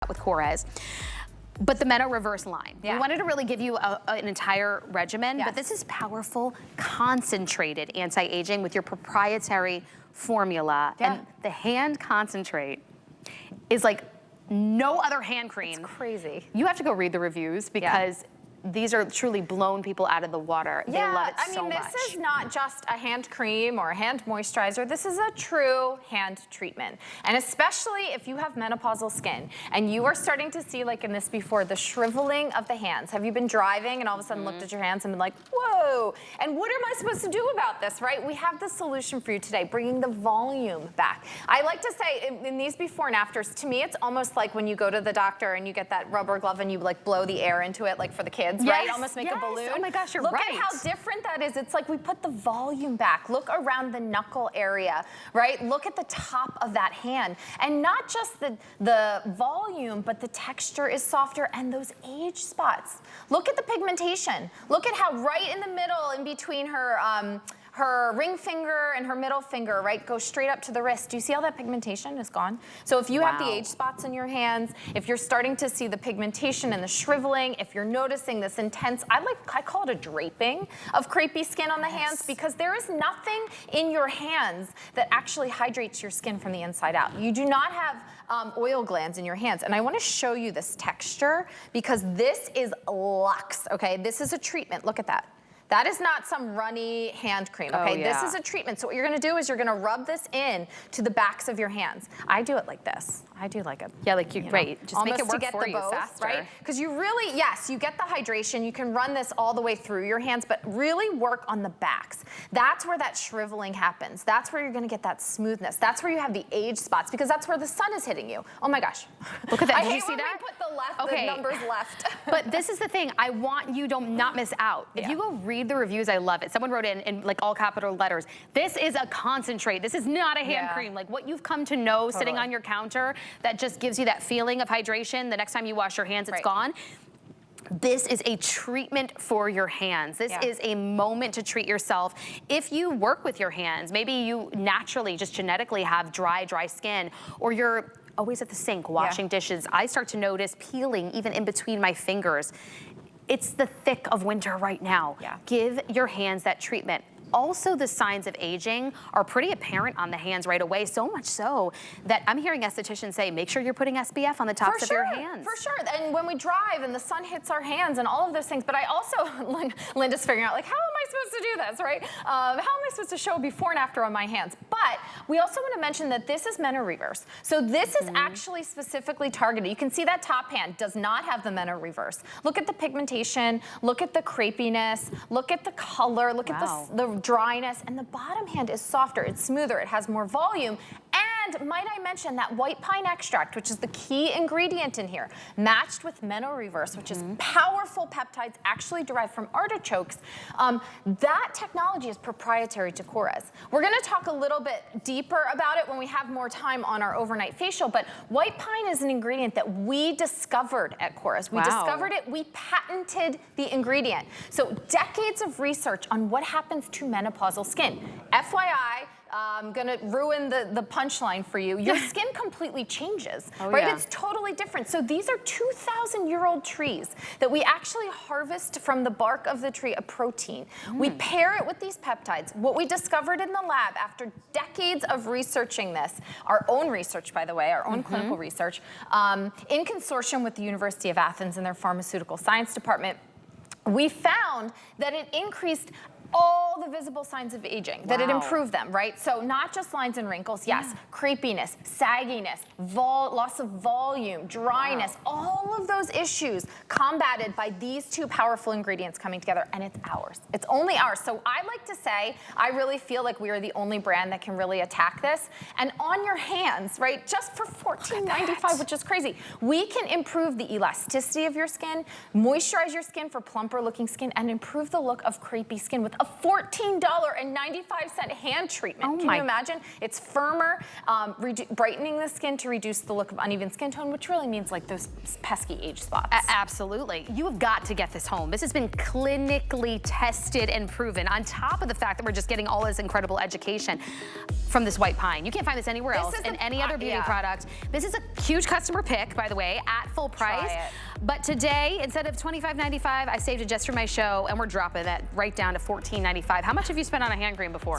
with Korres. But the MenoReverse line. Yeah. We wanted to really give you an entire regimen, Yes. but this is powerful, concentrated anti-aging with your proprietary formula. Yeah. And the hand concentrate is like no other hand cream. It's crazy. You have to go read the reviews because these are truly blown people out of the water. They love it so much. This is not just a hand cream or a hand moisturizer. This is a true hand treatment. And especially if you have menopausal skin and you are starting to see, like in this before, the shriveling of the hands. Have you been driving and all of a sudden looked at your hands and been like, whoa, and what am I supposed to do about this, right? We have the solution for you today, bringing the volume back. I like to say in these before and afters, to me, it's almost like when you go to the doctor and you get that rubber glove and you like blow the air into it, like for the kids. Right? Almost make a balloon. Oh my gosh, you're right. Look at how different that is. It's like we put the volume back. Look around the knuckle area, right? Look at the top of that hand. And not just the volume, but the texture is softer and those age spots. Look at the pigmentation. Look at how right in the middle, in between her ring finger and her middle finger, right, goes straight up to the wrist. Do you see how that pigmentation is gone? So if you have the age spots in your hands, if you're starting to see the pigmentation and the shriveling, if you're noticing this intense, I call it a draping of crepey skin on the hands, because there is nothing in your hands that actually hydrates your skin from the inside out. You do not have oil glands in your hands. And I want to show you this texture because this is luxe, okay? This is a treatment. Look at that. That is not some runny hand cream, okay? This is a treatment. So what you're gonna do is you're gonna rub this in to the backs of your hands. I do it like this. I do like a, like you right. Just make it work for you faster. Right? Because you really, yes, you get the hydration. You can run this all the way through your hands, but really work on the backs. That's where that shriveling happens. That's where you're gonna get that smoothness. That's where you have the age spots, because that's where the sun is hitting you. Oh my gosh. Look at that. Did you see that? We put the numbers left. But this is the thing. I want you to not miss out. If you go read the reviews, I love it. Someone wrote in like all capital letters, this is a concentrate. This is not a hand cream. Like what you've come to know sitting on your counter that just gives you that feeling of hydration. The next time you wash your hands, it's gone. This is a treatment for your hands. This is a moment to treat yourself. If you work with your hands, maybe you naturally, just genetically have dry skin, or you're always at the sink washing dishes. I start to notice peeling even in between my fingers. It's the thick of winter right now. Give your hands that treatment. Also, the signs of aging are pretty apparent on the hands right away, so much so that I'm hearing estheticians say, make sure you're putting SPF on the tops of your hands. For sure, and when we drive and the sun hits our hands and all of those things, but I also, Linda's figuring out, like, how am I supposed to do this, right? How am I supposed to show before and after on my hands? But we also want to mention that this is MenoReverse. So this is actually specifically targeted. You can see that top hand does not have the MenoReverse. Look at the pigmentation, look at the crepiness, look at the color, look at the dryness, and the bottom hand is softer, it's smoother, it has more volume, and might I mention that white pine extract, which is the key ingredient in here, matched with MenoReverse, which is powerful peptides actually derived from artichokes. That technology is proprietary to Korres. We're gonna talk a little bit deeper about it when we have more time on our overnight facial, but white pine is an ingredient that we discovered at Korres. We discovered it, we patented the ingredient. So decades of research on what happens to menopausal skin. FYI, I'm gonna ruin the punchline for you. Your skin completely changes, right? It's totally different. So these are 2,000-year-old trees that we actually harvest from the bark of the tree, a protein. We pair it with these peptides. What we discovered in the lab after decades of researching this, our own research, by the way, our own clinical research, in consortium with the University of Athens and their pharmaceutical science department, we found that it increased all the visible signs of aging, that it improved them, right? So not just lines and wrinkles, crepiness, sagginess, loss of volume, dryness, all of those issues combated by these two powerful ingredients coming together, and it's ours. It's only ours. So I like to say, I really feel like we are the only brand that can really attack this. And on your hands, right, just for $14.95, which is crazy, we can improve the elasticity of your skin, moisturize your skin for plumper looking skin, and improve the look of crepey skin with a $14.95 hand treatment. Can you imagine? It's firmer, brightening the skin to reduce the look of uneven skin tone, which really means like those pesky age spots. Absolutely. You have got to get this home. This has been clinically tested and proven, on top of the fact that we're just getting all this incredible education from this white pine. You can't find this anywhere else in any other beauty product. This is a huge customer pick, by the way, at full price. But today, instead of $25.95, I saved it just for my show, and we're dropping that right down to $14.95. How much have you spent on a hand cream before?